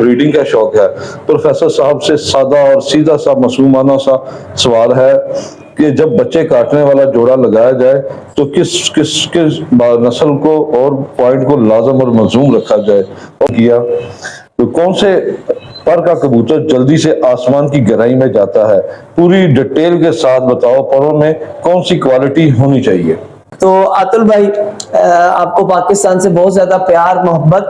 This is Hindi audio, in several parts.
ब्रीडिंग का शौक है। प्रोफेसर साहब से सादा और सीधा सा मासूमाना सा सवाल है कि जब बच्चे काटने वाला जोड़ा लगाया जाए तो किस किस किस नस्ल को और पॉइंट को लाजम और मजूम रखा जाए, और किया तो कौन से पर का कबूतर जल्दी से आसमान की गहराई में जाता है। पूरी डिटेल के साथ बताओ, परों में कौन सी क्वालिटी होनी चाहिए। तो अतुल भाई, आपको पाकिस्तान से बहुत ज्यादा प्यार मोहब्बत,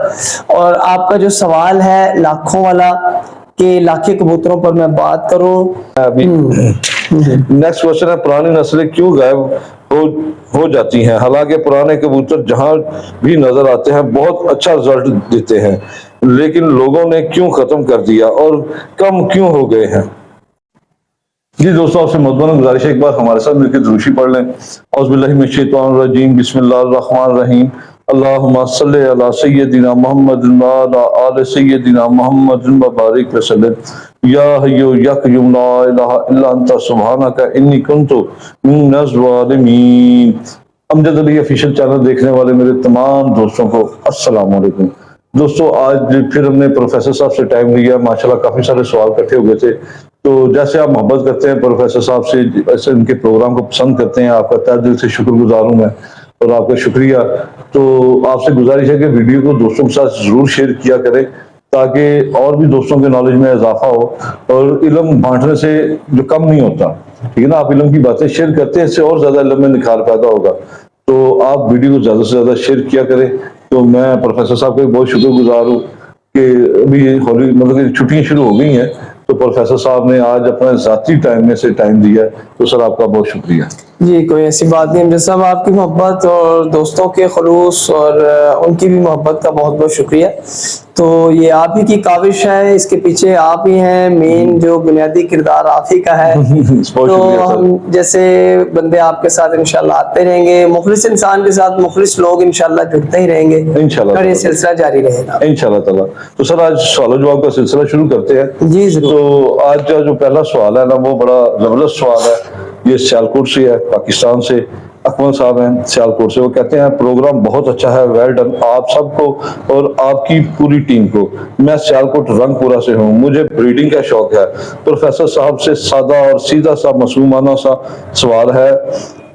और आपका जो सवाल है लाखों वाला कि लाखे कबूतरों पर मैं बात करूं। अभी नेक्स्ट क्वेश्चन है, पुरानी नस्लें क्यों गायब हो जाती हैं, हालांकि पुराने कबूतर जहां भी नजर आते हैं बहुत अच्छा रिजल्ट देते हैं, लेकिन लोगों ने क्यों खत्म कर दिया और कम क्यों हो गए हैं। जी दोस्तों, आपसे मदमन गुजारिश है, एक बार हमारे साथ मिलकर दुरूशी पढ़ लें। औज़ुबिल्लाहि मिनश्शैतानिर्रजीम, बिस्मिल्लाहिर्रहमानिर्रहीम, अल्लाहुम्मा सल्लि अला सय्यदिना मुहम्मद व अला आलि सय्यदिना मुहम्मद व बारिक वसल्लम। या हय्यु या क़य्यूम ला इलाहा इल्ला अंता सुब्हानका इन्नी कुन्तु मिनज़ ज़ालिमीन। अमजद अली ऑफिशियल चैनल देखने वाले मेरे तमाम दोस्तों को अस्सलाम वालेकुम। दोस्तों, आज फिर हमने प्रोफेसर साहब से टाइम लिया, माशाल्लाह काफी सारे सवाल इकट्ठे हो गए थे। तो जैसे आप मोहब्बत करते हैं प्रोफेसर साहब से, ऐसे उनके प्रोग्राम को पसंद करते हैं, आपका तहे दिल से शुक्रगुजार हूं मैं और आपका शुक्रिया। तो आपसे गुजारिश है कि वीडियो को दोस्तों के साथ जरूर शेयर किया करें ताकि और भी दोस्तों के नॉलेज में इजाफा हो, और इल्म बांटने से जो कम नहीं होता, ठीक है ना, आप इल्म की बातें शेयर करते हैं, इससे और ज्यादा इल्म में निखार पैदा होगा। तो आप वीडियो को ज्यादा से ज्यादा शेयर किया करें। तो मैं प्रोफेसर साहब का बहुत शुक्रगुजार हूँ कि अभी होली मतलब कि छुट्टियां शुरू हो गई हैं, तो प्रोफेसर साहब ने आज अपना जाती टाइम में से टाइम दिया, तो सर आपका बहुत शुक्रिया। जी कोई ऐसी बात नहीं, अमजद साहब आपकी मोहब्बत और दोस्तों के खुलूस और उनकी भी मोहब्बत का बहुत बहुत शुक्रिया। तो ये आप ही की काविश है, इसके पीछे आप ही हैं, मेन जो बुनियादी किरदार आप ही का है। तो हम जैसे बंदे आपके साथ इंशाल्लाह आते रहेंगे, मुखलिस इंसान के साथ मुखलिस लोग इंशाल्लाह जुड़ते ही रहेंगे इंशाल्लाह, और ये सिलसिला जारी रहेगा इंशाल्लाह ताला। तो सर आज सवाल जवाब का सिलसिला शुरू करते हैं। जी जरूर। तो आज का जो पहला सवाल है ना, वो बड़ा जबरदस्त सवाल है। ये सियालकोट से है, पाकिस्तान से अकमल साहब हैं सियालकोट से। वो कहते हैं प्रोग्राम बहुत अच्छा है, वेल डन आप सबको और आपकी पूरी टीम को। मैं सियालकोट रंगपुरा से हूँ, मुझे ब्रीडिंग का शौक है। प्रोफेसर साहब से सादा और सीधा सा मासूमाना सा सवाल है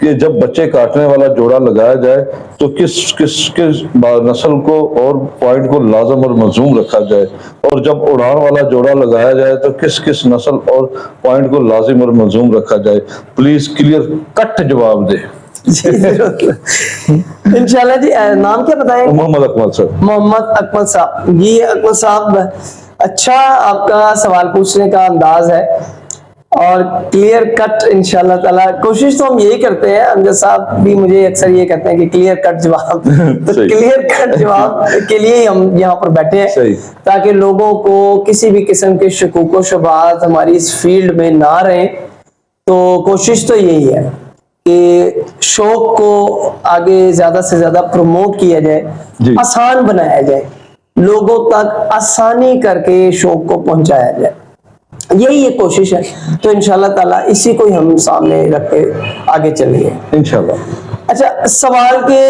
कि जब बच्चे काटने वाला जोड़ा लगाया जाए तो किस किस किस नस्ल को और पॉइंट को लाजम और मजूम रखा जाए, और जब उड़ान वाला जोड़ा लगाया जाए तो किस किस नस्ल और पॉइंट को लाजिम और मजूम रखा जाए। प्लीज क्लियर कट जवाब दे। इंशाल्लाह जी। नाम क्या बताएं? मोहम्मद अकमल सर। मोहम्मद अकमल साहब। ये अकमल साहब, अच्छा आपका सवाल पूछने का अंदाज है और क्लियर कट इंशाल्लाह ताला। कोशिश तो हम यही करते हैं, अमजद साहब भी मुझे अक्सर ये कहते हैं कि क्लियर कट जवाब तो क्लियर कट जवाब के लिए ही हम यहाँ पर बैठे हैं, ताकि लोगों को किसी भी किस्म के शकूक व शुबहात हमारी इस फील्ड में ना रहे। तो कोशिश तो यही है कि शौक को आगे ज्यादा से ज्यादा प्रमोट किया जाए, आसान बनाया जाए, लोगों तक आसानी करके शौक को पहुंचाया जाए, यही ये कोशिश है। तो इंशाल्लाह ताला इसी को ही हम सामने रख के आगे चलेंगे इंशाल्लाह। अच्छा, सवाल के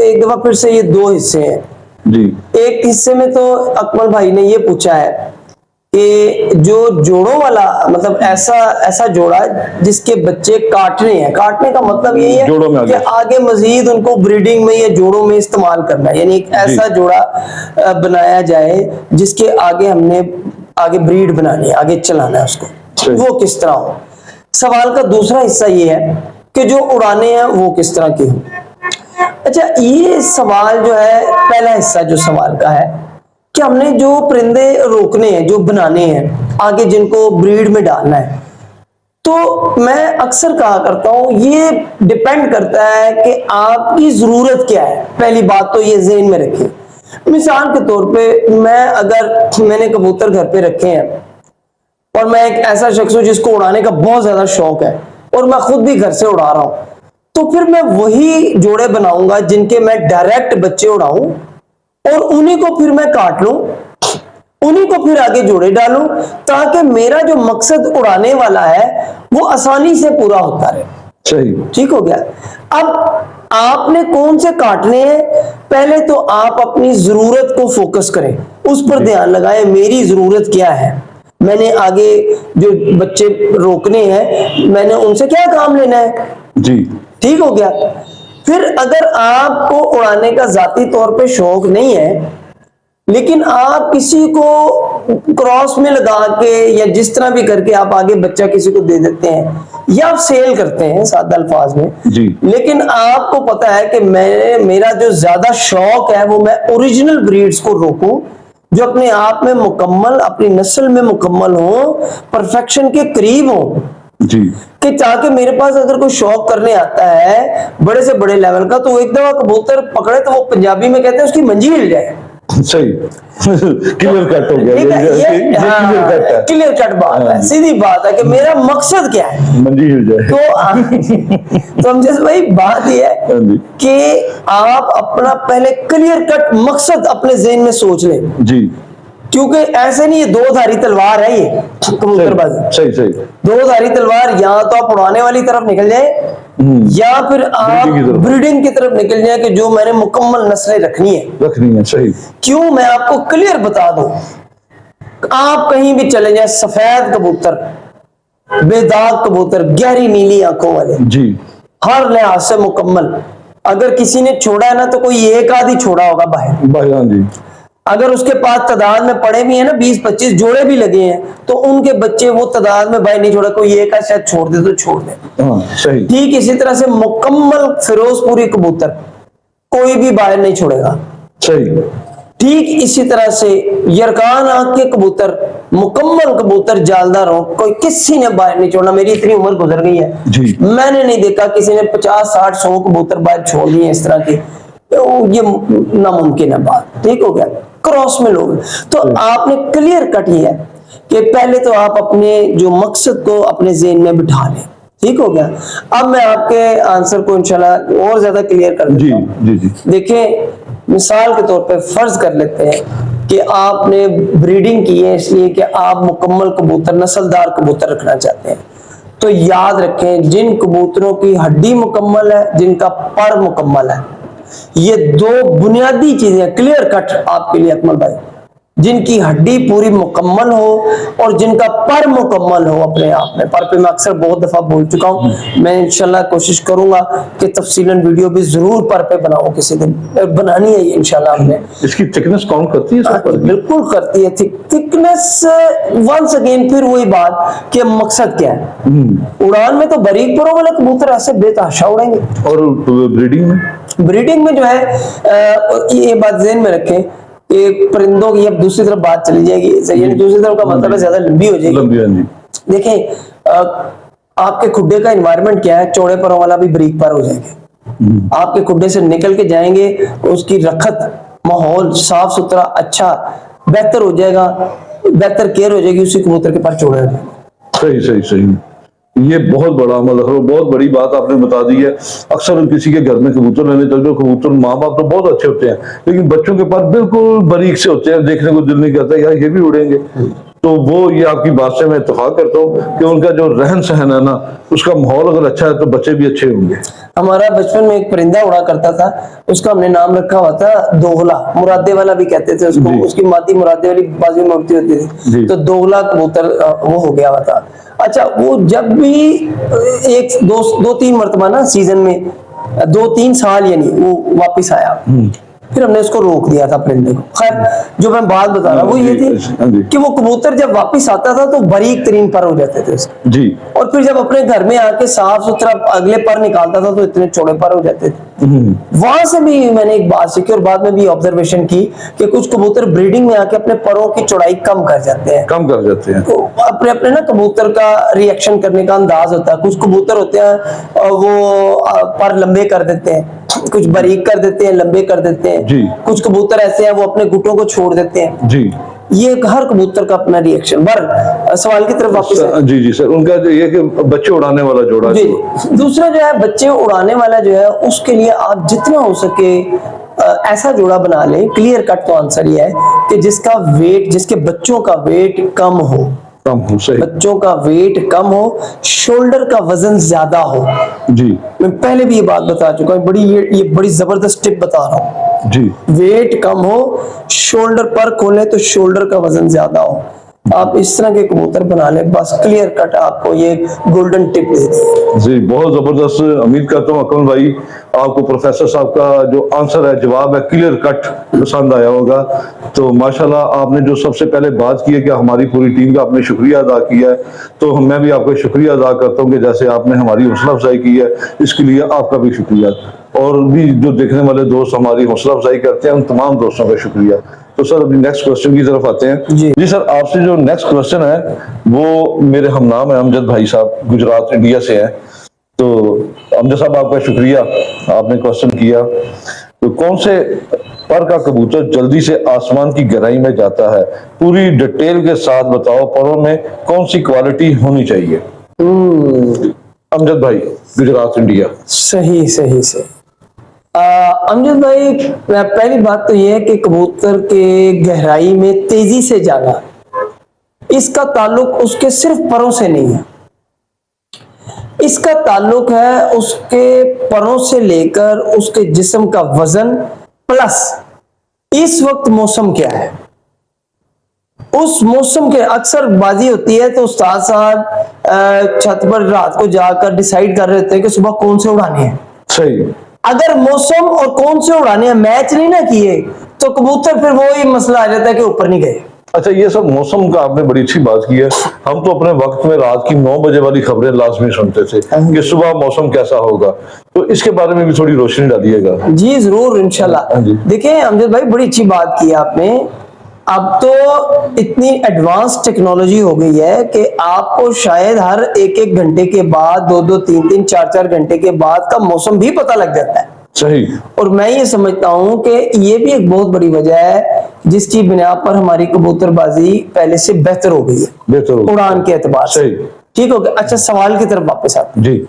एक दफा फिर से ये दो हिस्से हैं जी। एक हिस्से में तो अकमल भाई ने ये पूछा है कि जो जोड़ों वाला मतलब ऐसा जोड़ा जिसके बच्चे काटने हैं, काटने का मतलब यही है कि आगे मजीद उनको ब्रीडिंग में या जोड़ों में इस्तेमाल करना है, यानी एक ऐसा जोड़ा बनाया जाए जिसके आगे हमने आगे ब्रीड बनानी है, आगे चलाना है उसको, वो किस तरह हो। सवाल का दूसरा हिस्सा ये है कि जो उड़ाने हैं वो किस तरह की हो। अच्छा, ये सवाल जो है, पहला हिस्सा जो सवाल का है कि हमने जो परिंदे रोकने हैं, जो बनाने हैं, आगे जिनको ब्रीड में डालना है, तो मैं अक्सर कहा करता हूं ये डिपेंड करता है कि आपकी जरूरत क्या है। पहली बात तो ये ज़हन में रखें। मिसाल के तौर पे मैंने कबूतर घर पे रखे हैं और मैं एक ऐसा शख्स हूं जिसको उड़ाने का बहुत ज्यादा शौक है और मैं खुद भी घर से उड़ा रहा हूं, तो फिर मैं वही जोड़े बनाऊंगा जिनके मैं डायरेक्ट बच्चे उड़ाऊं और उन्हीं को फिर मैं काट लूं, उन्हीं को फिर आगे जोड़े डालूं, ताकि मेरा जो मकसद उड़ाने वाला है वो आसानी से पूरा होता रहे। सही, ठीक हो गया। अब आपने कौन से काटने हैं, पहले तो आप अपनी जरूरत को फोकस करें, उस पर ध्यान लगाएं, मेरी जरूरत क्या है, मैंने आगे जो बच्चे रोकने हैं मैंने उनसे क्या काम लेना है। जी ठीक हो गया। फिर अगर आपको उड़ाने का जाती तौर पे शौक नहीं है, लेकिन आप किसी को क्रॉस में लगा के या जिस तरह भी करके आप आगे बच्चा किसी को दे देते हैं या आप सेल करते हैं सादा अल्फाज में जी। लेकिन आपको पता है कि मेरा जो ज्यादा शौक है वो मैं ओरिजिनल ब्रीड्स को रोकूं जो अपने आप में मुकम्मल, अपनी नस्ल में मुकम्मल हो, परफेक्शन के करीब हो, जी कि ताकि मेरे पास अगर कोई शौक करने आता है बड़े से बड़े लेवल का तो एक दफा कबूतर पकड़े तो वो पंजाबी में कहते हैं उसकी मंजी हिल जाए। सही क्लियर कट हो गया, ठीक है, ये क्लियर कट है, क्लियर कट बात है, सीधी बात है कि मेरा मकसद क्या है। मंजी हिल जाए। तो हम जैसे भाई बात ये है हाँ जी। कि आप अपना पहले क्लियर कट मकसद अपने ज़हन में सोच लें, जी क्योंकि ऐसे नहीं, ये दो धारी तलवार है ये कबूतरबाजी। सही सही। दो धारी तलवार, या तो आप उड़ाने वाली तरफ निकल जाए या फिर आप ब्रीडिंग की तरफ निकल जाए कि जो मैंने मुकम्मल नस्लें रखनी है। सही। क्यों, मैं आपको क्लियर बता दूं, आप कहीं भी चले जाए, सफेद कबूतर, बेदाग कबूतर, गहरी नीली आंखों वाले, जी हर लिहाज से मुकम्मल, अगर किसी ने छोड़ा है ना तो कोई एक आधी छोड़ा होगा बाहर। हाँ जी। अगर उसके पास तादाद में पड़े भी हैं ना 20-25 जोड़े भी लगे हैं तो उनके बच्चे वो तादाद में बाहर नहीं छोड़ा, कोई एक आध शायद छोड़ दे तो छोड़ दे। हाँ सही। ठीक इसी तरह से मुकम्मल फिरोजपुरी कबूतर कोई भी बाहर नहीं छोड़ेगा। सही। ठीक इसी तरह से यरकान आंख के कबूतर, मुकम्मल कबूतर जालदार हो, कोई किसी ने बाहर नहीं छोड़ना। मेरी इतनी उम्र गुजर गई है, जी। मैंने नहीं देखा किसी ने 50-60-100 कबूतर बाहर छोड़ दिए इस तरह के, तो ये नामुमकिन है बात। ठीक हो गया, क्रॉस में लोग। तो आपने क्लियर कट ये है कि पहले तो आप अपने जो मकसद को अपने ज़हन में बिठा लें। ठीक हो गया। अब मैं आपके आंसर को इंशाल्लाह और ज्यादा क्लियर कर देता हूं। जी जी। देखिए, मिसाल के तौर पे फर्ज कर लेते हैं कि आपने ब्रीडिंग की है इसलिए कि आप मुकम्मल कबूतर, नस्लदार कबूतर रखना चाहते हैं, तो याद रखें जिन कबूतरों की हड्डी मुकम्मल है, जिनका पर मुकम्मल है, ये दो बुनियादी चीजें क्लियर कट आपके लिए अकमल भाई, जिनकी हड्डी पूरी मुकम्मल हो और जिनका पर मुकम्मल हो अपने आप में। पर पे मैं अक्सर बहुत दफा बोल चुका हूं, मैं इंशाल्लाह कोशिश करूंगा कि तफसीलन वीडियो भी जरूर पर पे बनाऊं, किसी दिन बनानी है इंशाल्लाह। हमने इसकी थिकनेस काउंट करती है इसका? बिल्कुल करती है थिकनेस। वंस अगेन फिर वही बात कि मकसद क्या है। उड़ान में तो बारीक परों वाले कबूतर ऐसे बेतहाशा उड़ेंगे, और ब्रीडिंग में जो है ये बात ज़हन में रखें, एक परिंदों की अब दूसरी तरफ बात चली जाएगी, यानी दूसरी तरफ का मतलब है ज्यादा लंबी हो जाएगी। देखें, आपके खुड्डे का एनवायरनमेंट क्या है, चौड़े परों वाला भी बारीक पर हो जाएंगे। आपके खुड्डे से निकल के जाएंगे, उसकी रखत, माहौल साफ सुथरा अच्छा बेहतर हो जाएगा, बेहतर केयर हो जाएगी, उसी कबूतर के पर चौड़े हो जाएंगे। सही। ये बहुत बड़ा मतलब बहुत बड़ी बात आपने बता दी है। अक्सर किसी के घर में कबूतर रहने तक, जो कबूतर माँ बाप तो बहुत अच्छे होते हैं लेकिन बच्चों के पास बिल्कुल बारीक से होते हैं, देखने को दिल नहीं करता यार ये भी उड़ेंगे। तो वो ये आपकी बात से मैं इत्तेफाक करता हूँ कि उनका जो रहन सहन है ना, उसका माहौल अगर अच्छा है तो बच्चे भी अच्छे होंगे। हमारा बचपन में एक परिंदा उड़ा करता था, उसका हमने नाम रखा हुआ था दोगला, मुरादे वाला भी कहते थे उसको, उसकी मादी मुरादे वाली बाजू में उड़ती होती थी, तो दोगला कबूतर वो हो गया हुआ था। अच्छा, वो जब भी एक दो तीन मरतबा ना सीजन में 2-3 साल यानी वो वापिस आया, फिर हमने उसको रोक दिया था परिंदे को। खैर, जो मैं बात बता रहा हूँ वो ये थी कि वो कबूतर जब वापिस आता था तो बारीक तरीन पर हो जाते थे उसके जी, और फिर जब अपने घर में आके साफ सुथरा अगले पर निकालता था तो इतने चौड़े पर हो जाते थे। वहां से भी मैंने एक बात सीखी और बाद में भी ऑब्जर्वेशन की कि कुछ कबूतर ब्रीडिंग में आके अपने परों की चौड़ाई कम कर जाते हैं। तो अपने अपने ना कबूतर का रिएक्शन करने का अंदाज होता है। कुछ कबूतर होते हैं वो पर लंबे कर देते हैं, कुछ बारीक कर देते हैं, लंबे कर देते हैं जी। कुछ कबूतर ऐसे हैं वो अपने घुटनों को छोड़ देते हैं जी। ये हर कबूतर का अपना रिएक्शन। बर सवाल की तरफ वापस जी सर, उनका जो ये कि बच्चे उड़ाने वाला जोड़ा जी, दूसरा जो है बच्चे उड़ाने वाला जो है उसके लिए आप जितना हो सके ऐसा जोड़ा बना लें। क्लियर कट तो आंसर ये है कि जिसका वेट, जिसके बच्चों का वेट कम हो, कम हो, सही बच्चों का वेट कम हो, शोल्डर का वजन ज्यादा हो। जी मैं पहले भी ये बात बता चुका हूँ, ये बड़ी जबरदस्त टिप बता रहा हूँ। जी वेट कम हो, शोल्डर पर खोले तो शोल्डर का वजन ज्यादा हो, आप इस तरह के कबूतर बना लें, बस क्लियर कट आपको ये गोल्डन टिप दे दी। जी, बहुत जबरदस्त। उम्मीद करता हूँ अकमल भाई आपको प्रोफेसर साहब का जो आंसर है, जवाब है, क्लियर कट पसंद आया होगा। तो माशाल्लाह आपने जो सबसे पहले बात की है कि हमारी पूरी टीम का आपने शुक्रिया अदा किया है, तो मैं भी आपका शुक्रिया अदा करता हूँ कि जैसे आपने हमारी हौसला अफजाई की है, इसके लिए आपका भी शुक्रिया। और भी जो देखने वाले दोस्त हमारी हौसला अफजाई करते हैं, उन तमाम दोस्तों का शुक्रिया। तो सर अभी नेक्स्ट क्वेश्चन की तरफ आते हैं। जी सर, आपसे जो नेक्स्ट क्वेश्चन है वो मेरे हमनाम है अमजद भाई साहब, गुजरात इंडिया से है। तो अमजद साहब आपका शुक्रिया, आपने क्वेश्चन किया। तो कौन से पर का कबूतर जल्दी से आसमान की गहराई में जाता है, पूरी डिटेल के साथ बताओ, परों में कौन सी क्वालिटी होनी चाहिए? अमजद भाई, गुजरात इंडिया। सही सही सही। अमजद भाई, पहली बात तो यह है कि कबूतर के गहराई में तेजी से जाना, इसका ताल्लुक उसके सिर्फ परों से नहीं है, इसका ताल्लुक है उसके परों से लेकर उसके जिस्म का वजन, प्लस इस वक्त मौसम क्या है। उस मौसम के अक्सर बाजी होती है तो उस्ताद साहब छत पर रात को जाकर डिसाइड कर रहे होते हैं कि सुबह कौन से उड़ाने हैं। सही। अगर मौसम और कौन से उड़ाने हैं मैच नहीं ना किए तो कबूतर फिर वही मसला आ जाता है कि ऊपर नहीं गए। अच्छा, ये सब मौसम का आपने बड़ी अच्छी बात की है। हम तो अपने वक्त में रात की 9 बजे वाली खबरें लाजमी सुनते थे कि सुबह मौसम कैसा होगा, तो इसके बारे में भी थोड़ी रोशनी डालिएगा। जी जरूर, इंशाल्लाह। देखिए अमजद भाई, बड़ी अच्छी बात की आपने। अब तो इतनी एडवांस टेक्नोलॉजी हो गई है कि आपको शायद हर एक एक घंटे के बाद, दो दो तीन तीन चार चार घंटे के बाद का मौसम भी पता लग जाता है। सही। और मैं ये समझता हूं कि ये भी एक बहुत बड़ी वजह है जिसकी बिना पर हमारी कबूतरबाजी पहले से बेहतर हो गई है, बेहतर उड़ान के एतबार से। ठीक हो गया। अच्छा, सवाल की तरफ वापस आते हैं। जी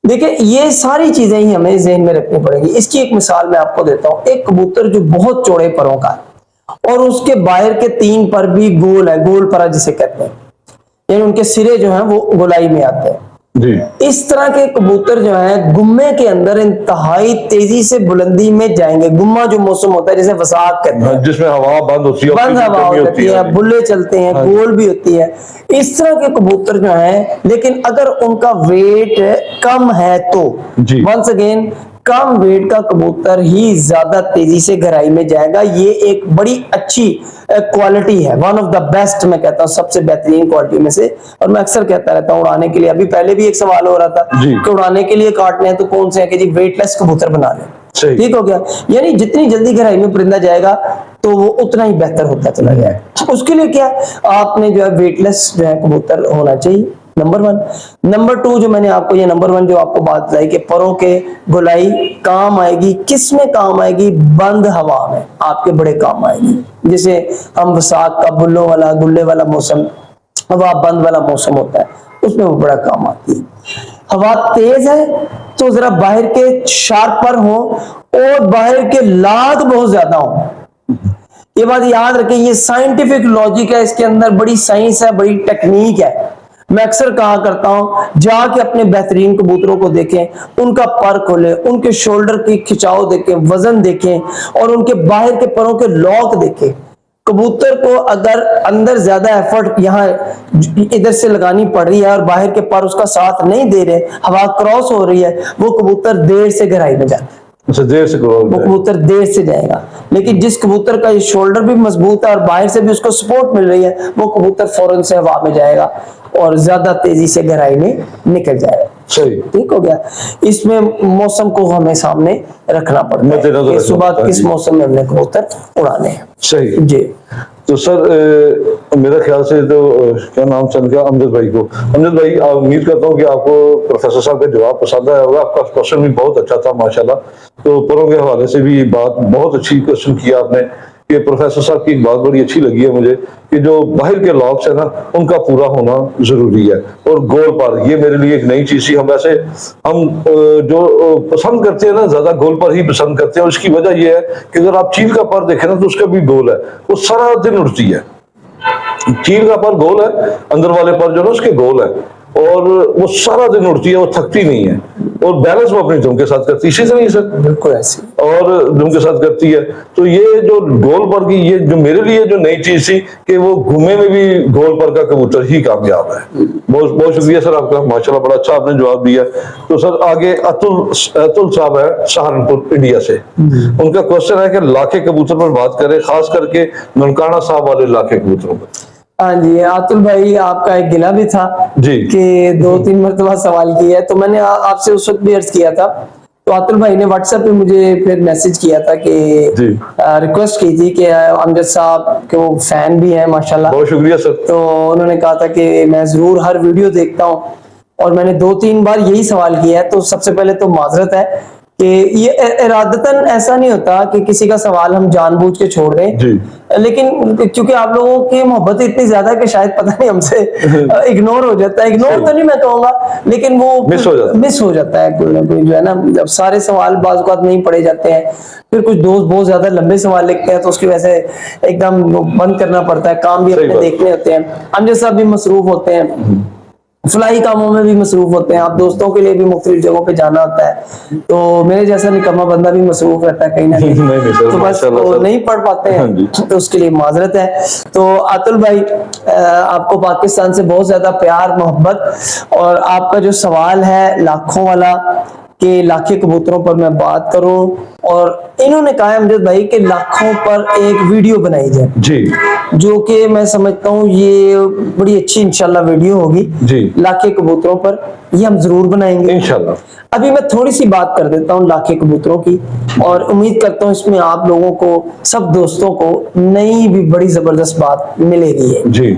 देखिए, ये सारी चीजें ही हमें ज़हन में रखनी पड़ेगी। इसकी एक मिसाल मैं आपको देता हूं। एक कबूतर जो बहुत चौड़े परों का है और उसके बाहर के 3 पर भी गोल है, गोल परा जिसे कहते हैं, यानी उनके सिरे जो हैं वो गोलाई में आते हैं। जी। इस तरह के कबूतर जो है गुम्मे के अंदर इंतहाई तेजी से बुलंदी में जाएंगे। गुम्मा जो मौसम होता है जिसे वसाक कहते हैं, जिसमें हवा बंद होती है, बंद हवा होती है, बुल्ले चलते हैं, गोल भी होती है। इस तरह के कबूतर जो हैं, लेकिन अगर उनका वेट कम है तो वंस अगेन कम वेट का कबूतर ही ज्यादा तेजी से गहराई में जाएगा। ये एक बड़ी अच्छी क्वालिटी है, वन ऑफ द बेस्ट मैं कहता हूँ, सबसे बेहतरीन क्वालिटी में से। और मैं अक्सर कहता रहता हूँ उड़ाने के लिए, अभी पहले भी एक सवाल हो रहा था कि उड़ाने के लिए काटने हैं तो कौन से है कि जी वेटलेस कबूतर बना लें। ठीक हो गया। यानी जितनी जल्दी गहराई में परिंदा जाएगा तो वो उतना ही बेहतर होता चला जाएगा। उसके लिए क्या आपने जो है वेटलेस जो है कबूतर होना चाहिए, नंबर 1। नंबर 2 जो मैंने आपको, ये नंबर 1 जो आपको बात बताई कि परों के गोलाई काम आएगी, किस में काम आएगी? बंद हवा में आपके बड़े काम आएगी। जैसे हम वसाख का बुल्लों वाला, गुल्ले वाला मौसम, हवा बंद वाला मौसम होता है, उसमें वो बड़ा काम आती है। हवा तेज है तो जरा बाहर के शार्पर हो और बाहर के लाद बहुत ज्यादा हो। ये बात याद रखें, ये साइंटिफिक लॉजिक है, इसके अंदर बड़ी साइंस है, बड़ी टेक्निक है। मैं अक्सर कहा करता हूं, जाके अपने बेहतरीन कबूतरों को देखें, उनका पर खोलें, उनके शोल्डर की खिंचाव देखें, वजन देखें और उनके बाहर के परों के लॉक देखें। कबूतर को अगर अंदर ज्यादा एफर्ट यहाँ इधर से लगानी पड़ रही है और बाहर के पर उसका साथ नहीं दे रहे, हवा क्रॉस हो रही है, वो कबूतर देर से गहराई में जाता है। देर से वो कबूतर देर से जाएगा। लेकिन जिस कबूतर का ये शोल्डर भी मजबूत है और बाहर से भी उसको सपोर्ट मिल रही है, वो कबूतर फौरन से हवा में जाएगा और ज्यादा तेजी से गहराई में निकल जाएगा। सही। ठीक हो गया। इसमें मौसम को हमें सामने रखना पड़ता है कि सुबह किस मौसम में हमने कबूतर उड़ाने हैं। सही जी। तो सर मेरा ख्याल से तो क्या नाम चल गया अमजद भाई को। अमजद भाई, उम्मीद करता हूँ कि आपको प्रोफेसर साहब का जवाब पसंद आया होगा। आपका क्वेश्चन भी बहुत अच्छा था माशाल्लाह। तो परों के हवाले से भी बात बहुत अच्छी क्वेश्चन किया आपने। कि प्रोफेसर साहब की एक बात बड़ी अच्छी लगी है मुझे कि जो बाहर के लॉक्स है ना, उनका पूरा होना जरूरी है। और गोल पर, ये मेरे लिए एक नई चीज थी। हम वैसे जो पसंद करते हैं ना, ज्यादा गोल पर ही पसंद करते हैं। और इसकी वजह यह है कि अगर आप चील का पर देखें ना तो उसका भी गोल है, वो सारा दिन उड़ती है। चील का पर गोल है, अंदर वाले पर जो है ना उसके गोल है, और वो सारा दिन उड़ती है, वो थकती नहीं है, और बैलेंस वो अपनी दुम के साथ करती है, इसी तरह सर बिल्कुल ऐसे। और दुम के साथ करती है। तो ये जो गोल पर की, ये जो मेरे लिए जो नई चीज थी कि वो घूमे में भी गोल पर का कबूतर ही कामयाब है। बहुत बहुत शुक्रिया सर आपका, माशाल्लाह बड़ा अच्छा आपने जवाब दिया। तो सर आगे अतुल साहब है सहारनपुर इंडिया से, उनका क्वेश्चन है कि लाखे कबूतर पर बात करें, खास करके ननकाना साहब वाले लाखे कबूतरों पर। हाँ जी अतुल भाई, आपका एक गिला भी था जी कि 2-3 मरतबा सवाल किया है, तो मैंने आपसे उस वक्त भी अर्ज किया था, तो अतुल भाई ने व्हाट्सएप पे मुझे फिर मैसेज किया था कि रिक्वेस्ट की थी कि अमजद साहब के वो फैन भी हैं माशाल्लाह। बहुत शुक्रिया सर। तो उन्होंने कहा था कि मैं जरूर हर वीडियो देखता हूँ, और मैंने 2-3 बार यही सवाल किया है। तो सबसे पहले तो माजरत है कि ये इरादतन ऐसा नहीं होता कि किसी का सवाल हम जानबूझ के छोड़ दें जी। लेकिन क्योंकि आप लोगों की मोहब्बत इतनी ज्यादा है कि शायद पता नहीं हमसे इग्नोर हो जाता है, इग्नोर तो नहीं मैं कहूंगा, लेकिन वो मिस हो जाता है कोई ना कोई, जो है ना, जब सारे सवाल बाज़ औक़ात नहीं पढ़े जाते हैं, फिर कुछ दोस्त बहुत ज्यादा लंबे सवाल लिखते हैं तो उसकी वजह से एकदम बंद करना पड़ता है, काम भी अपने देखने होते हैं, हम जैसा भी मसरूफ होते हैं, फलाई कामों में भी मसरूफ होते हैं, आप दोस्तों के लिए भी मुख्तलिफ जगहों पे जाना होता है, तो मेरे जैसा निकम्मा बंदा भी मसरूफ रहता है कहीं ना कहीं तो बस वो नहीं पढ़ पाते हैं, तो उसके लिए माजरत है। तो अतुल भाई, आपको पाकिस्तान से बहुत ज्यादा प्यार मोहब्बत, और आपका जो सवाल है लाखों वाला कि लाखे कबूतरों पर मैं बात करूं, और इन्होंने कहा है अमजद भाई कि लाखों पर एक वीडियो बनाई जाए जी, जो कि मैं समझता हूँ ये बड़ी अच्छी इंशाल्लाह वीडियो होगी जी, लाखे कबूतरों पर, ये हम जरूर बनाएंगे इंशाल्लाह। अभी मैं थोड़ी सी बात कर देता हूँ लाखे कबूतरों की, और उम्मीद करता हूँ इसमें आप लोगों को, सब दोस्तों को नई भी बड़ी जबरदस्त बात मिलेगी जी।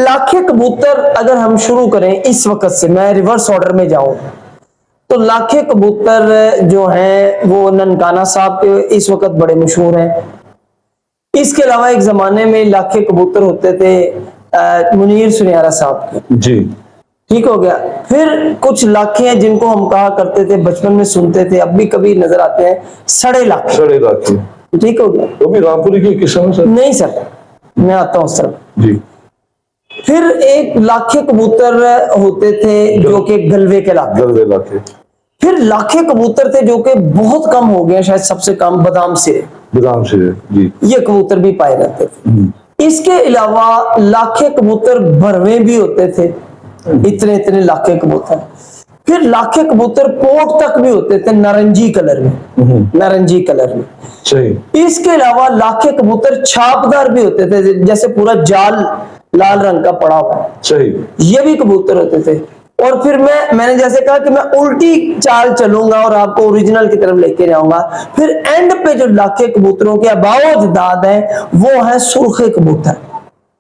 लाखे कबूतर अगर हम शुरू करें इस वक्त से, मैं रिवर्स ऑर्डर में जाऊं, तो लाखे कबूतर जो हैं वो ननकाना साहब के इस वक्त बड़े मशहूर हैं। इसके अलावा एक जमाने में लाखे कबूतर होते थे मुनीर सुनियारा साहब के, जी ठीक हो गया। फिर कुछ लाखे हैं जिनको हम कहा करते थे, बचपन में सुनते थे, अब भी कभी नजर आते हैं, सड़े लाखे। सड़े लाखे, ठीक हो गया। वो भी रामपुरी की किस्म है सर? नहीं सर, मैं आता हूँ सर जी। फिर एक लाखे कबूतर होते थे जो कि गलवे के लाखे, गलवे लाखे। फिर लाखे कबूतर थे जो कि बहुत कम हो गए, शायद सबसे कम बादाम सिरे, बादाम सिरे जी, ये कबूतर भी पाए जाते थे। इसके अलावा लाखे कबूतर भरवे भी होते थे, इतने इतने लाखे कबूतर। फिर लाखे कबूतर कोट तक भी होते थे नारंगी कलर में, नारंगी कलर में, सही। इसके अलावा लाखे कबूतर छापदार भी होते थे, जैसे पूरा जाल लाल रंग का पड़ा हुआ है, सही, ये भी कबूतर होते थे। और फिर मैंने जैसे कहा कि मैं उल्टी चाल चलूंगा और आपको ओरिजिनल की तरफ लेके जाऊंगा। फिर एंड पे जो लाखे कबूतरों के अबावत है वो है सुर्खे कबूतर,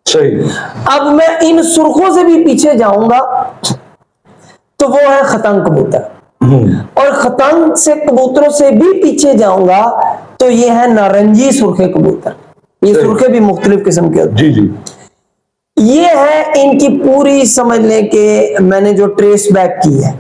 सही। अब मैं इन सुर्खों से भी पीछे जाऊंगा तो वो है खतंग कबूतर, और खतंग से कबूतरों से भी पीछे जाऊंगा तो ये है नारंगी सुर्खे कबूतर। ये सुर्खे भी मुख्तलिफ किस्म के होते हैं, जी जी। ये है इनकी पूरी समझ लें कि मैंने जो ट्रेस बैक की है,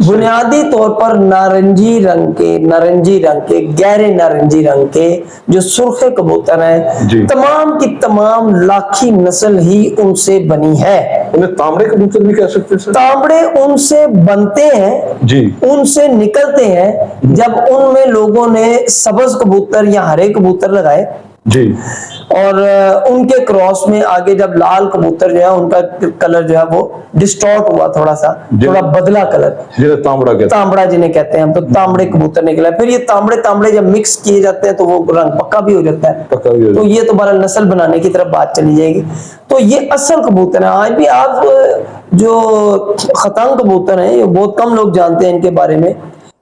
बुनियादी तौर पर नारंगी रंग के गहरे नारंगी रंग के जो सुर्खे कबूतर हैं, तमाम की तमाम लाखी नस्ल ही उनसे बनी है। उन्हें तांबड़े कबूतर भी कह सकते हैं? तांबड़े उनसे बनते हैं जी, उनसे निकलते हैं जब उनमें लोगों ने सब्ज कबूतर या हरे कबूतर लगाए जी, और उनके क्रॉस में आगे जब लाल कबूतर जो है उनका कलर जो है वो डिस्टॉर्ट हुआ, थोड़ा बदला कलर, तांबड़ा जिन्हें कहते हैं हम, तो तांबड़े कबूतर निकला। फिर ये तांबड़े जब मिक्स किए जाते हैं तो वो रंग पक्का भी हो जाता है, तो ये तो बहरहाल नस्ल बनाने की तरफ बात चली जाएगी। तो ये असल कबूतर है। आज भी आप जो खतंग कबूतर हैं, ये बहुत कम लोग जानते हैं इनके बारे में,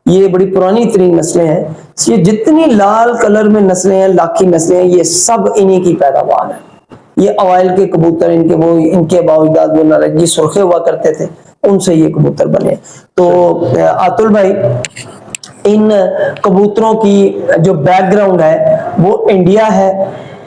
ये बड़ी पुरानी तरीन नस्लें हैं। ये जितनी लाल कलर में नस्लें हैं, लाखी नस्लें हैं, ये सब इन्हीं की पैदावार है। ये अवाइल के कबूतर, इनके बावजूद वो नारंगी सुर्खे हुआ करते थे, उनसे ये कबूतर बने। तो अतुल भाई, इन कबूतरों की जो बैकग्राउंड है वो इंडिया है,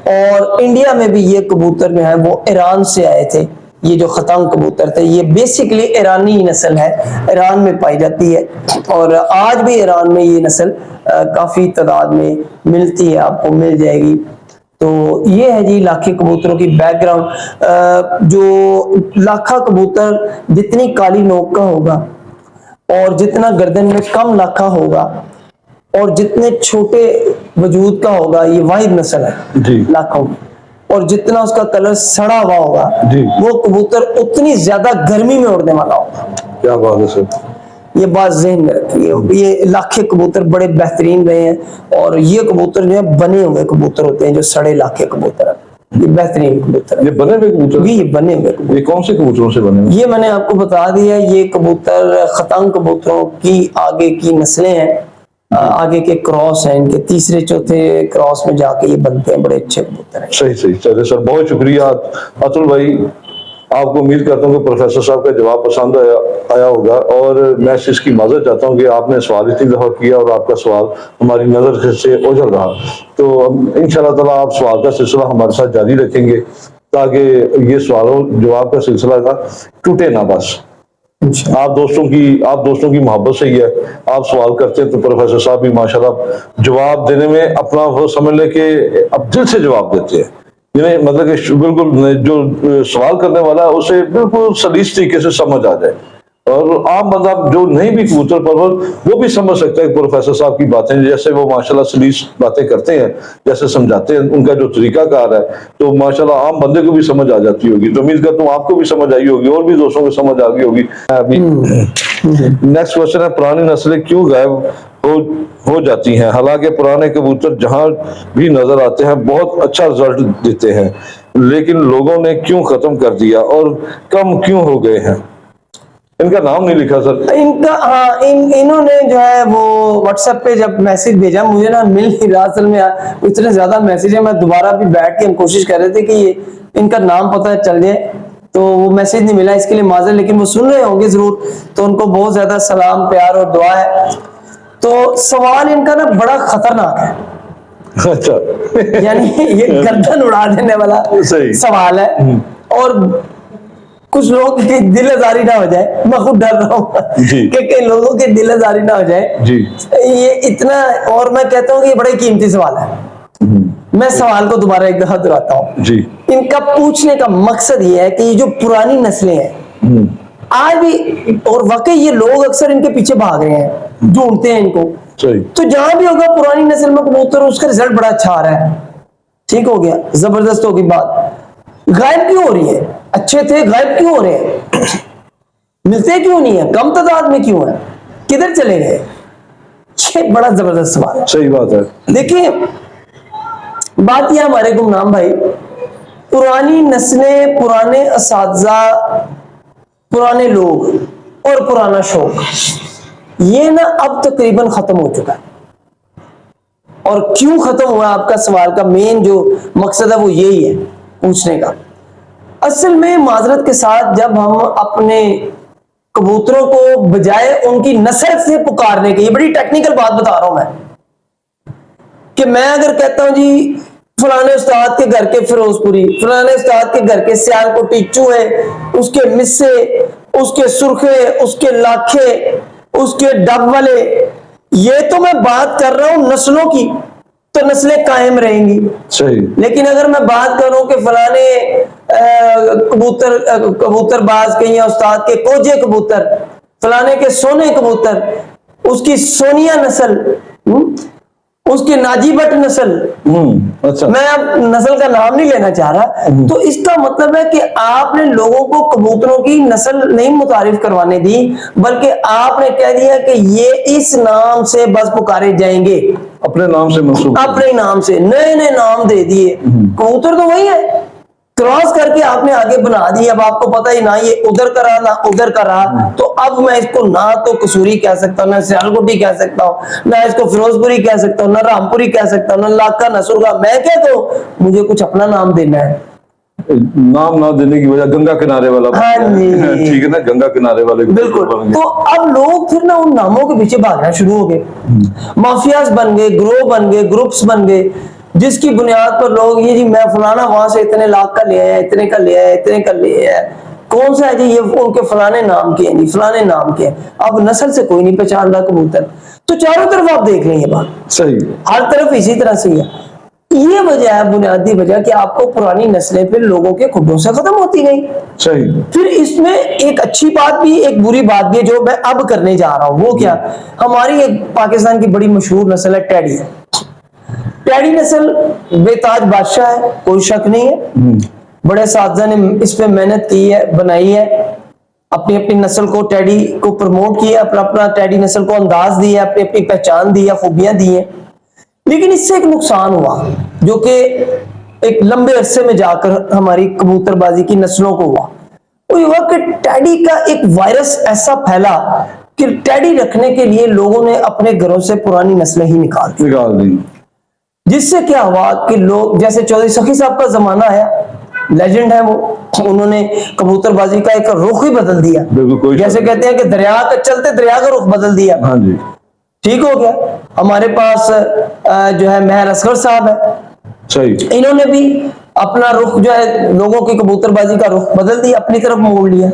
और इंडिया में भी ये कबूतर जो है वो ईरान से आए थे। ये जो खतंग कबूतर थे ये बेसिकली ईरानी नस्ल है, ईरान में पाई जाती है, और आज भी ईरान में ये नस्ल काफी तादाद में मिलती है, आपको मिल जाएगी। तो ये है जी लाखे कबूतरों की बैकग्राउंड। जो लाखा कबूतर जितनी काली नोक का होगा और जितना गर्दन में कम लाखा होगा और जितने छोटे वजूद का होगा, ये वाहिद नस्ल है जी। लाखों की, और जितना उसका कलर सड़ा हुआ होगा जी। वो कबूतर उतनी ज्यादा गर्मी में उड़ने वाला होगा। क्या बात है सर। ये बात ज़हन में रखिए। ये लाखे कबूतर बड़े बेहतरीन रहे हैं और ये कबूतर जो है बने हुए कबूतर होते हैं, जो सड़े लाखे कबूतर है, ये बेहतरीन कबूतर ये है। बने हुए कबूतर? ये बने हुए कबूतर। ये कौन से कबूतरों से बने हुए? ये मैंने आपको बता दिया, ये कबूतर खतांग कबूतरों की आगे की नस्लें हैं, आगे के क्रॉस हैं इनके, तीसरे चौथे क्रॉस में जाके ये बनते हैं, बड़े अच्छे कबूतर हैं। सही सही, चलिए सर, बहुत शुक्रिया अतुल भाई। आपको उम्मीद करता हूँ कि प्रोफेसर साहब का जवाब पसंद आया होगा, और मैं इस चीज़ की माजरत चाहता हूँ कि आपने सवाल इतनी दफ़ा किया और आपका सवाल हमारी नज़र से ओझल रहा। तो इंशाअल्लाह ताला आप सवाल का सिलसिला हमारे साथ जारी रखेंगे ताकि ये सवालों जवाब का सिलसिला का टूटे ना। बस आप दोस्तों की मोहब्बत से ही है, आप सवाल करते हैं तो प्रोफेसर साहब भी माशाल्लाह जवाब देने में अपना वो समझ ले कि अब दिल से जवाब देते हैं। यानी मतलब कि बिल्कुल जो सवाल करने वाला है उसे बिल्कुल सलीस तरीके से समझ आ जाए, और आम बंदा जो नहीं भी कबूतर परवर वो भी समझ सकता है प्रोफेसर साहब की बातें, जैसे वो माशाल्लाह सलीस बातें करते हैं, जैसे समझाते हैं, उनका जो तरीकाकार है तो माशाल्लाह आम बंदे को भी समझ आ जाती होगी। तो उम्मीद करता हूँ आपको भी समझ आई होगी और भी दोस्तों को समझ आ गई होगी। अभी नेक्स्ट क्वेश्चन है, पुरानी नस्लें क्यों गायब हो जाती हैं? हालांकि पुराने कबूतर जहां भी नजर आते हैं बहुत अच्छा रिजल्ट देते हैं, लेकिन लोगों ने क्यों खत्म कर दिया और कम क्यों हो गए हैं? इनका नाम नहीं लिखा सर। इनका हाँ, इन्होंने जो है वो व्हाट्सएप पे जब मैसेज भेजा, मुझे ना मिल नहीं रहा असल में, इतने ज्यादा मैसेज है, मैं दोबारा भी बैठ के हम कोशिश कर रहे थे कि ये इनका नाम पता चल जाए, तो वो मैसेज नहीं मिला, इसके लिए माजर, लेकिन वो सुन रहे होंगे जरूर, तो उनको बहुत ज्यादा सलाम प्यार और दुआ है। तो सवाल इनका ना बड़ा खतरनाक है। अच्छा। यानी ये गर्दन उड़ा देने वाला सही सवाल है, और कुछ लोग की दिल आजारी ना हो जाए, मैं खुद डर रहा हूँ जी। कि कई लोगों की दिल आजारी ना हो जाए जी। ये इतना, और मैं कहता हूँ कि ये बड़ा ही कीमती सवाल है। मैं सवाल को दोबारा एक दफा दोहराता हूँ जी। इनका पूछने का मकसद ये है कि ये जो पुरानी नस्लें हैं आज भी, और वाकई ये लोग अक्सर इनके पीछे भाग रहे हैं, ढूंढते हैं इनको, सही। तो जहां भी होगा पुरानी नस्ल में कबूतर, उसका रिजल्ट बड़ा अच्छा आ रहा है, ठीक हो गया, जबरदस्त होगी बात। गायब क्यों हो रही है? अच्छे थे, गायब क्यों हो रहे हैं? मिलते क्यों नहीं है? कम तादाद में क्यों है? किधर चले गए? ये बड़ा जबरदस्त सवाल है। सही बात है। देखिए बात यह हमारे गुमनाम भाई, पुरानी नस्लें, पुराने असातिज़ा, पुराने लोग और पुराना शौक, ये ना अब तकरीबन खत्म हो चुका है। और क्यों खत्म हुआ, आपका सवाल का मेन जो मकसद है वो यही है पूछने का। असल में माजरत के साथ, जब हम अपने कबूतरों को बजाय उनकी नस्ल से पुकारने के, ये बड़ी टेक्निकल बात बता रहा हूं मैं, कि मैं अगर कहता हूं जी फलाने उस्ताद के घर के फिरोजपुरी, फलाने उस्ताद के घर के सियालकोटी चूहे, उसके मिस्से, उसके सुरखे, उसके लाखे, उसके डब वाले, ये तो मैं बात कर रहा हूं नस्लों की, तो नस्लें कायम रहेंगी। सही। लेकिन अगर मैं बात करूं कि फलाने कबूतरबाज के या उस्ताद के कोजे कबूतर, फलाने के सोने कबूतर, उसकी सोनिया नस्ल, उसकी नाजी भट्ट नस्ल, अच्छा। मैं अब नस्ल का नाम नहीं लेना चाह रहा, तो इसका मतलब है कि आपने लोगों को कबूतरों की नस्ल नहीं मुतारिफ करवाने दी, बल्कि आपने कह दिया कि ये इस नाम से बस पुकारे जाएंगे, अपने नाम से मंसूब, अपने नाम से नए नए नाम दे दिए। कबूतर तो वही है, क्रॉस करके आपने आगे बना दी। अब आपको पता ही ना ये उधर का रहा ना उधर का रहा, तो अब मैं इसको ना तो कसूरी कह सकता हूँ, ना सियालकोटी कह सकता हूँ, ना इसको फिरोजपुरी कह सकता हूँ, ना रामपुरी कह सकता हूँ, ना लाका, ना सुरगा। मैं क्या कहूँ, मुझे कुछ अपना नाम देना है। नाम ना देने की वजह गंगा किनारे वाला, हाँ जी, ठीक है ना, गंगा किनारे वाले, बिल्कुल। तो अब लोग फिर ना उन नामों के पीछे भागना शुरू हो गए, माफियाज बन गए, ग्रोह बन गए, ग्रुप्स बन गए, जिसकी बुनियाद पर लोग ये जी मैं फलाना वहां से इतने लाख का ले आया, इतने का ले आया, इतने का ले आया, कौन सा है जी ये, उनके फलाने नाम के हैं जी, फलाने नाम के हैं। अब नस्ल से कोई नहीं पहचान रहा कबूतर, तो चारों तरफ आप देख लें ये बात, सही, हर तरफ इसी तरह से है। ये वजह है, बुनियादी वजह, कि आपको पुरानी नस्लें फिर लोगों के खुडों से खत्म होती गई। सही। फिर इसमें एक अच्छी बात भी एक बुरी बात भी है, जो मैं अब करने जा रहा हूं। वो क्या, हमारी एक पाकिस्तान की बड़ी मशहूर नस्ल है टैडी। टैडी नस्ल बेताज बादशाह है, कोई शक नहीं है। बड़े साथीजा ने इस पे मेहनत की है, बनाई है, अपनी अपनी नस्ल को, टैडी को प्रमोट किया, अपना अपना टैडी नस्ल को अंदाज दिया, अपनी अपनी पहचान दी है, खूबियां दी है। लेकिन इससे एक नुकसान हुआ, जो कि एक लंबे अरसे में जाकर हमारी कबूतरबाजी की नस्लों को हुआ। वो ये हुआ कि टैडी का एक वायरस ऐसा फैला कि टैडी रखने के लिए लोगों ने अपने घरों से पुरानी नस्लें ही निकाल दी। जिससे क्या हुआ कि लोग, जैसे चौधरी सखी साहब का जमाना आया, लेजेंड है वो, उन्होंने कबूतरबाजी का एक रुख ही बदल दिया। जैसे कहते हैं कि दरिया का चलते दरिया का रुख बदल दिया। हाँ जी, ठीक हो गया। हमारे पास जो है मेहर असगर साहब है, सही, इन्होंने भी अपना रुख जो है लोगों की कबूतरबाजी का रुख बदल दिया, अपनी तरफ मोड़ लिया।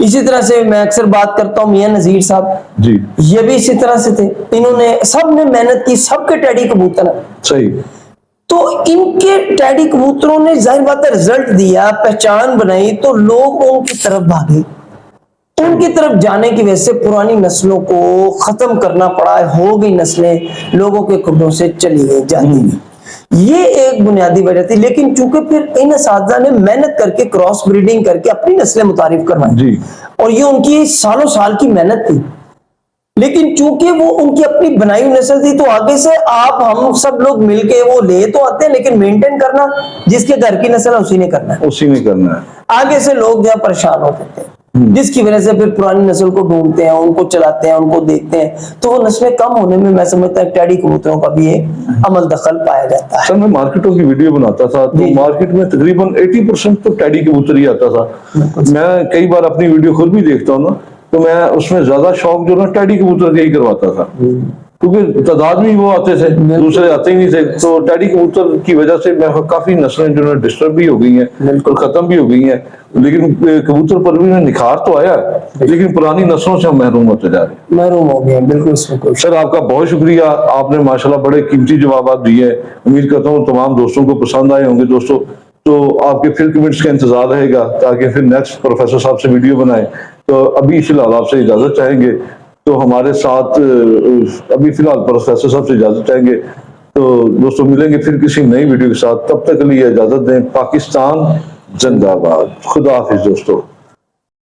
इसी तरह से मैं अक्सर बात करता हूँ मियां नजीर साहब जी, ये भी इसी तरह से थे। इन्होंने, सबने मेहनत की, सबके टैडी कबूतर है, सही। तो इनके टैडी कबूतरों ने जाहिर बात है रिजल्ट दिया, पहचान बनाई, तो लोग उनकी तरफ भागे। उनकी तरफ जाने की वजह से पुरानी नस्लों को खत्म करना पड़ा, हो गई नस्लें लोगों के खुडों से चली गई, जाती गई। ये एक बुनियादी वजह थी। लेकिन चूंकि फिर इन असातिज़ा ने मेहनत करके क्रॉस ब्रीडिंग करके अपनी नस्लें मुतारिफ करवाई जी, और ये उनकी सालों साल की मेहनत थी। लेकिन चूंकि वो उनकी अपनी बनाई हुई नस्ल थी, तो आगे से आप हम सब लोग मिलके वो ले तो आते हैं, लेकिन मेंटेन करना जिसके घर की नस्ल है उसी ने करना है, उसी में करना है। आगे से लोग जो है परेशान होते थे, जिसकी वजह से फिर पुरानी नस्ल को ढूंढते हैं, उनको चलाते हैं, उनको देखते हैं, तो वो नस्लें कम होने में मैं समझता है टैडी कबूतरों का भी एक अमल दखल पाया जाता है। सर मैं मार्केटों की वीडियो बनाता था, तो मार्केट में तकरीबन 80% तो टैडी कबूतर ही आता था। मैं कई बार अपनी वीडियो खुद भी देखता हूँ ना, तो मैं उसमें ज्यादा शौक जो ना टैडी कबूतर का ही करवाता था, क्योंकि तादाद में वो आते थे, दूसरे आते ही नहीं थे। तो टैडी कबूतर की वजह से मैं काफी नस्लें जो है डिस्टर्ब भी हो गई हैं और खत्म भी हो गई हैं। लेकिन कबूतर पर भी निखार तो आया, लेकिन पुरानी नस्लों से हम महरूम होते जा रहे हैं, महरूम हो गए। बिल्कुल इसमें कोई सर आपका बहुत शुक्रिया, आपने माशाल्लाह बड़े कीमती जवाब दिए। उम्मीद करता हूँ तमाम दोस्तों को पसंद आए होंगे। दोस्तों, तो आपके फिर कमेंट्स का इंतजार रहेगा, ताकि फिर नेक्स्ट प्रोफेसर साहब से वीडियो बनाए। तो अभी फिलहाल आपसे इजाजत चाहेंगे, तो हमारे साथ अभी फिलहाल प्रोफेसर साहब से इजाजत चाहेंगे। तो दोस्तों मिलेंगे फिर किसी नई वीडियो के साथ, तब तक के लिए इजाजत दें। पाकिस्तान जिंदाबाद, खुदा हाफिज दोस्तों।